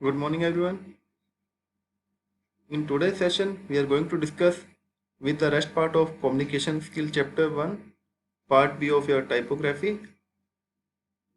Good morning, everyone. In today's session, we are going to discuss with the rest part of Communication Skill Chapter 1, Part B of your typography.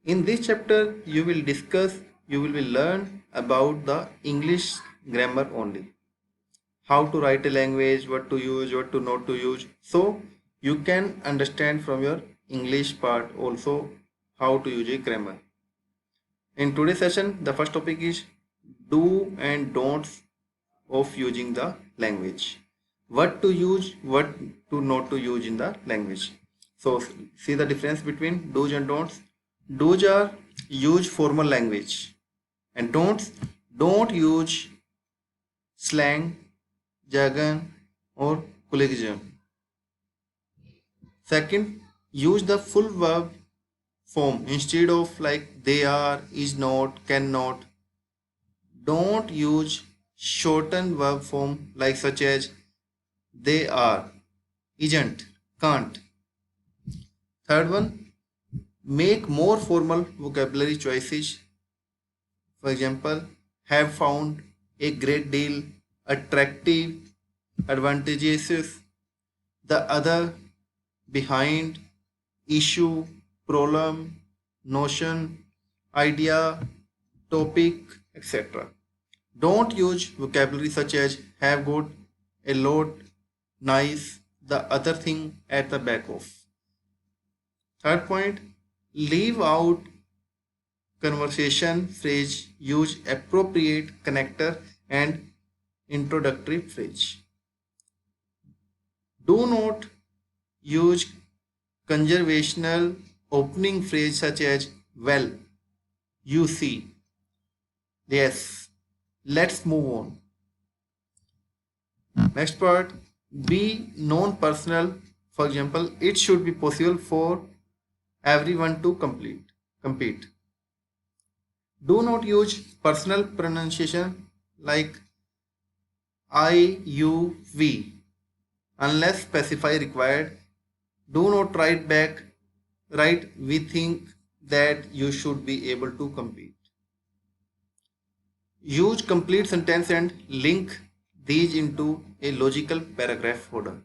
In this chapter, you will learn about the English grammar only. How to write a language, what to use, what to not to use. So, you can understand from your English part also how to use a grammar. In today's session, the first topic is do and don'ts of using the language. What to use, what to not to use in the language. So see the difference between do's and don'ts. Do's are use formal language and don'ts don't use slang, jargon or colloquialism. Second, use the full verb form instead of like they are, is not, cannot. Don't use shortened verb form like such as they are, isn't, can't. Third one, make more formal vocabulary choices. For example, have found, a great deal, attractive, advantageous, the other, behind, issue, problem, notion, idea, topic, etc. Don't use vocabulary such as have got, a lot, nice, the other thing at the back of. Third point, leave out conversation phrase, use appropriate connector and introductory phrase. Do not use conversational opening phrase such as well, you see, yes, let's move on. Next part, be non-personal. For example, it should be possible for everyone to compete. Do not use personal pronunciation like I, you, we unless specify required. Do not write back, write we think that you should be able to compete. Use complete sentence and link these into a logical paragraph order.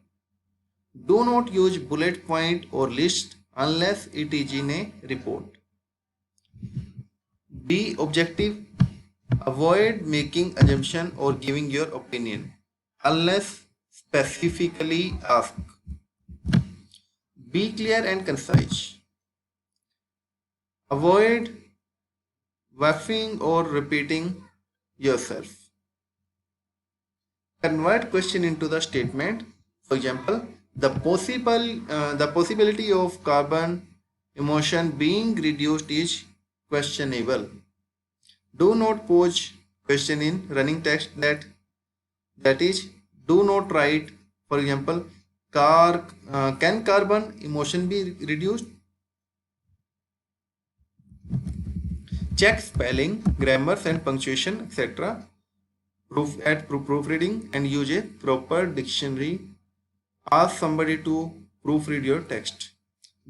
Do not use bullet point or list unless it is in a report. Be objective. Avoid making assumption or giving your opinion unless specifically asked. Be clear and concise. Avoid waffling or repeating yourself. Convert question into the statement. For example, the possibility of carbon emission being reduced is questionable. Do not pose question in running text that is do not write. For example, can carbon emission be reduced? Check spelling, grammars and punctuation, etc. Proofreading and use a proper dictionary. Ask somebody to proofread your text.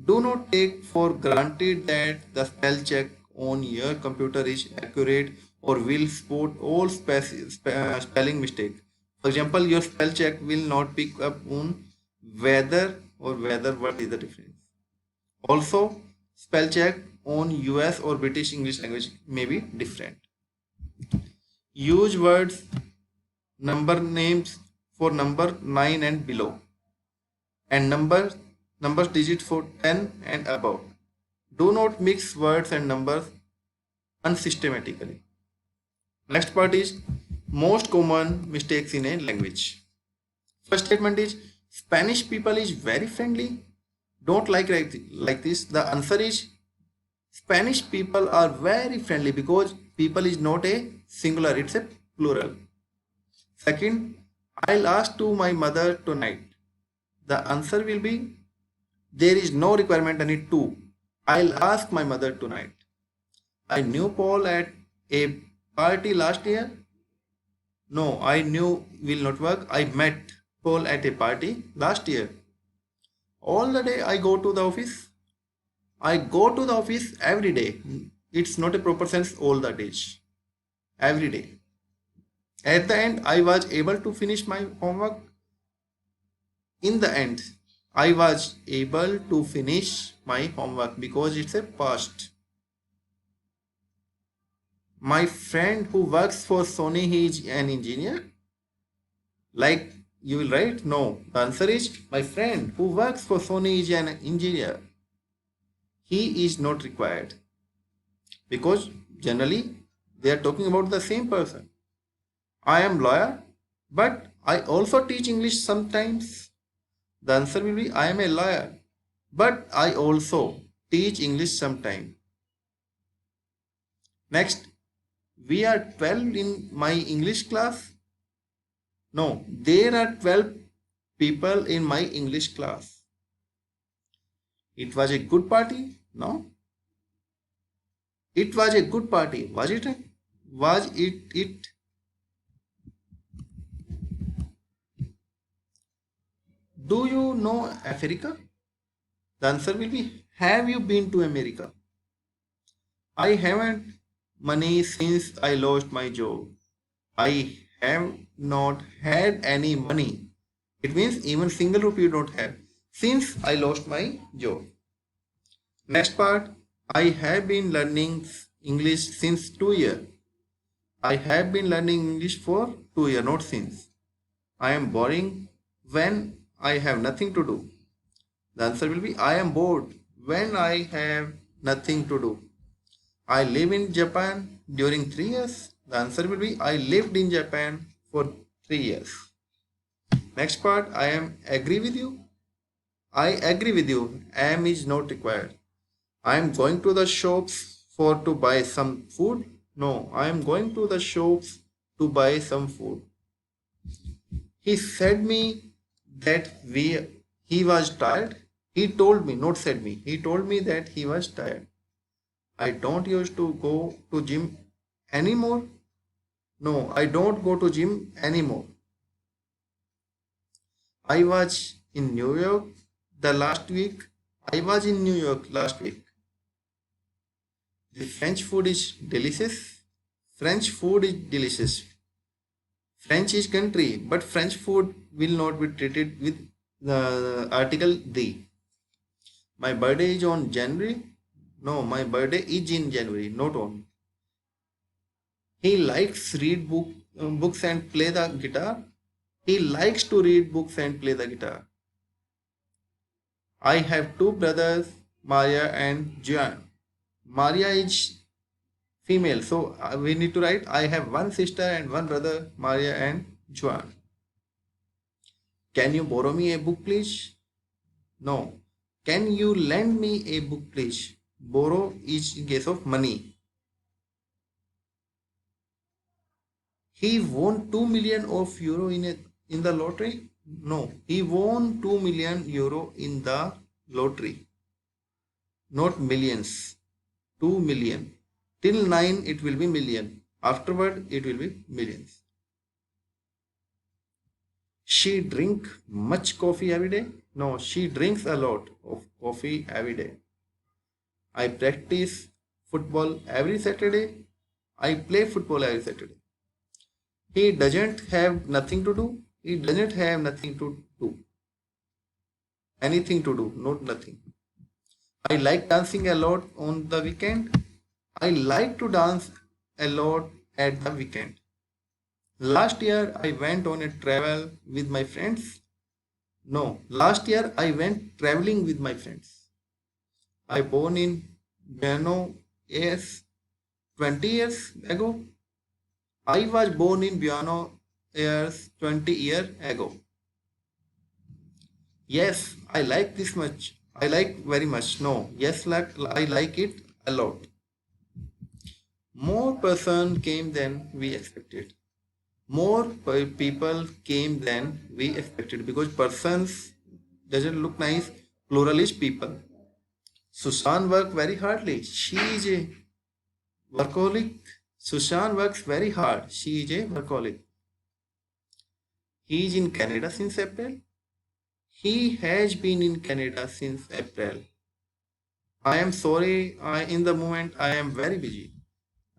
Do not take for granted that the spell check on your computer is accurate or will spot all spelling mistake. For example, your spell check will not pick up on whether or whether what is the difference. Also, spell check on US or British English language may be different. Use words, number names for number 9 and below and numbers digit for 10 and above. Do not mix words and numbers unsystematically. Next part is most common mistakes in a language. First statement is Spanish people is very friendly. Don't like this. The answer is Spanish people are very friendly because people is not a singular, it's a plural. Second, I'll ask to my mother tonight. The answer will be there is no requirement on it to. I'll ask my mother tonight. I knew Paul at a party last year. No, I knew will not work. I met Paul at a party last year. All the day I go to the office. I go to the office every day. It's not a proper sense all the days. every day. At the end, I was able to finish my homework. In the end, I was able to finish my homework because it's a past. My friend who works for Sony, he is an engineer. Like you will write, no. The answer is my friend who works for Sony is an engineer. He is not required because generally they are talking about the same person. I am lawyer, but I also teach English sometimes. The answer will be I am a lawyer, but I also teach English sometime. Next, we are 12 in my English class. No, there are 12 people in my English class. It was a good party? No. It was a good party. Was it? Was it? Do you know Africa? The answer will be have you been to America? I haven't money since I lost my job. I have not had any money. It means even single rupee you don't have since I lost my job. Next part, I have been learning English since 2 years. I have been learning English for 2 years, not since. I am boring when I have nothing to do. The answer will be I am bored when I have nothing to do. I live in Japan during 3 years. The answer will be I lived in Japan for 3 years. Next part, I am agree with you. I agree with you. Am is not required. I am going to the shops for to buy some food. No, I am going to the shops to buy some food. He said me that he was tired. He told me, not said me. He told me that he was tired. I don't used to go to gym anymore. No, I don't go to gym anymore. I was in New York the last week. I was in New York last week. The French food is delicious. French food is delicious. French is country, but French food will not be treated with the article the. My birthday is on January. No, my birthday is in January, not on. He likes read books and play the guitar. He likes to read books and play the guitar. I have two brothers, Maria and Juan. Maria is female, so we need to write I have one sister and one brother, Maria and Juan. Can you borrow me a book, please? No. Can you lend me a book, please? Borrow is in case of money. He won 2 million of euro in the lottery. No, he won 2 million euro in the lottery. Not millions. 2 million. Till 9 it will be million. Afterward it will be millions. She drink much coffee every day? No, she drinks a lot of coffee every day. I practice football every Saturday. I play football every Saturday. He doesn't have nothing to do. He doesn't have nothing to do. Anything to do, not nothing. I like dancing a lot on the weekend. I like to dance a lot at the weekend. Last year I went on a travel with my friends. No, last year I went traveling with my friends. I born in Buenos Aires 20 years ago. I was born in Buenos Aires 20 years ago. Yes, I like this much. I like very much. No, yes, I like it a lot. More person came than we expected. More people came than we expected because persons doesn't look nice. Plural is people. Susan worked very hardly. She is a workaholic. Susan works very hard. She is a workaholic. He is in Canada since April. He has been in Canada since April. I am sorry. In the moment I am very busy.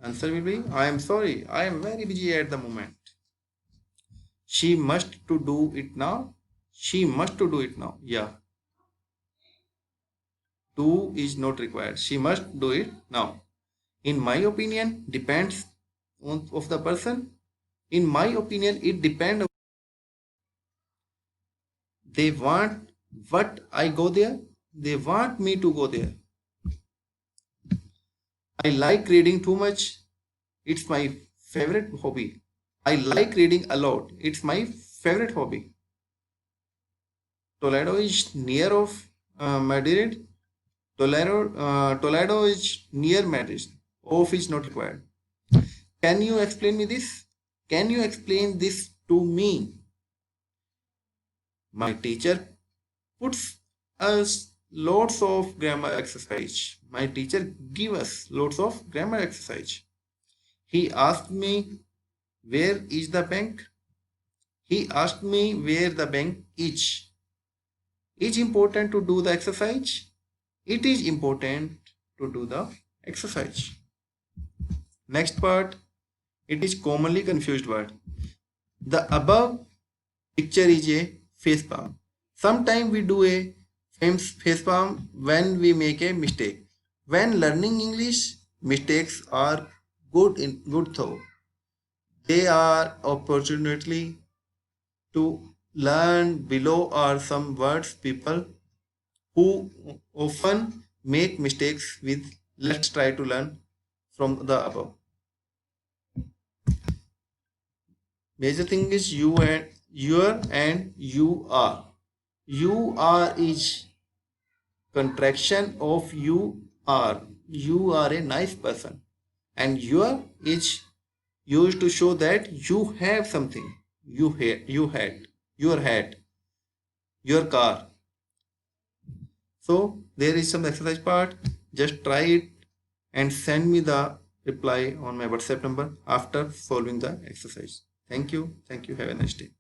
Answer will be, I am sorry, I am very busy at the moment. She must to do it now. She must to do it now. Yeah. To is not required. She must do it now. In my opinion, depends on of the person. In my opinion, it depends. They want what I go there. They want me to go there. I like reading too much. It's my favorite hobby. I like reading a lot. It's my favorite hobby. Toledo is near of Madrid. Toledo is near Madrid. Off is not required. Can you explain me this? Can you explain this to me? My teacher puts us lots of grammar exercise. My teacher give us lots of grammar exercise. He asked me, where is the bank? He asked me where the bank is. Is important to do the exercise? It is important to do the exercise. Next part, it is commonly confused word. The above picture is a face palm. Sometimes we do a face palm when we make a mistake. When learning English, mistakes are good though. They are opportunity to learn. Below are some words people who often make mistakes with. Let's try to learn from the above. Major thing is you and your and you are. You are is contraction of you are. You are a nice person. And your is used to show that you have something. You had your car. So there is some exercise part. Just try it and send me the reply on my WhatsApp number after solving the exercise. Thank you. Thank you. Have a nice day.